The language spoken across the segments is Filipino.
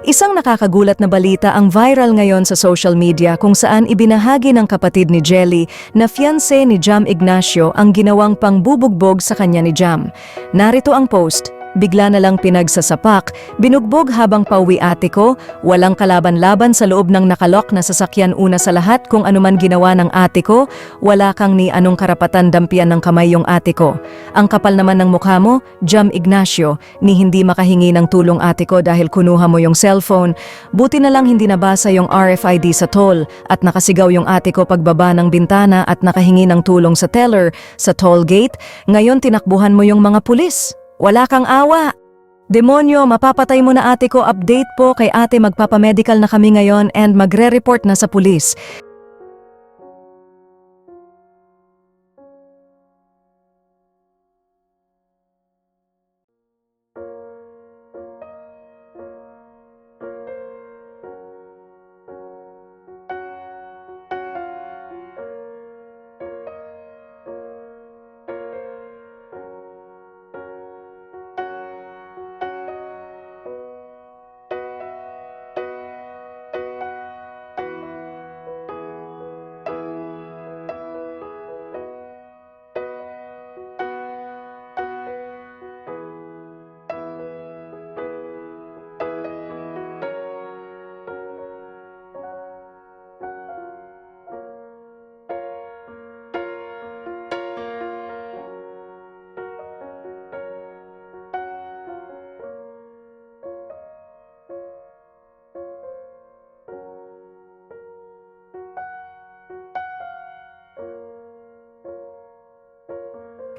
Isang nakakagulat na balita ang viral ngayon sa social media kung saan ibinahagi ng kapatid ni Jelly na fiancé ni Jam Ignacio ang ginawang pangbubugbog sa kanya ni Jam. Narito ang post. Bigla na lang pinagsasapak, binugbog habang pauwi ate ko, walang kalaban-laban sa loob ng nakalok na sasakyan una sa lahat kung anuman ginawa ng ate ko, wala kang ni anong karapatan dampian ng kamay yung ate ko. Ang kapal naman ng mukha mo, Jam Ignacio, ni hindi makahingi ng tulong ate ko dahil kunuha mo yung cellphone. Buti na lang hindi nabasa yung RFID sa toll at nakasigaw yung ate ko pagbaba ng bintana at nakahingi ng tulong sa teller sa toll gate. Ngayon tinakbuhan mo yung mga pulis. Wala kang awa. Demonyo, mapapatay mo na ate ko. Update po kay ate, magpapamedical na kami ngayon and magre-report na sa pulis.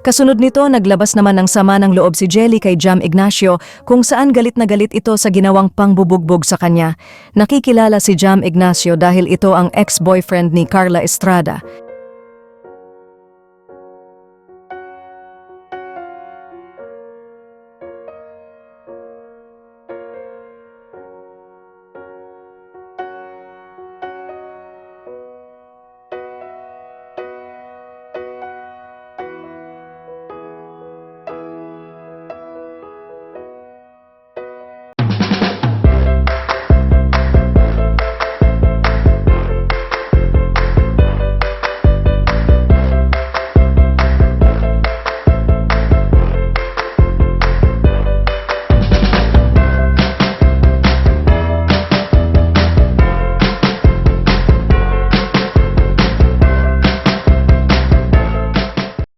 Kasunod nito, naglabas naman ng sama ng loob si Jelly kay Jam Ignacio kung saan galit na galit ito sa ginawang pangbubugbog sa kanya. Nakikilala si Jam Ignacio dahil ito ang ex-boyfriend ni Carla Estrada.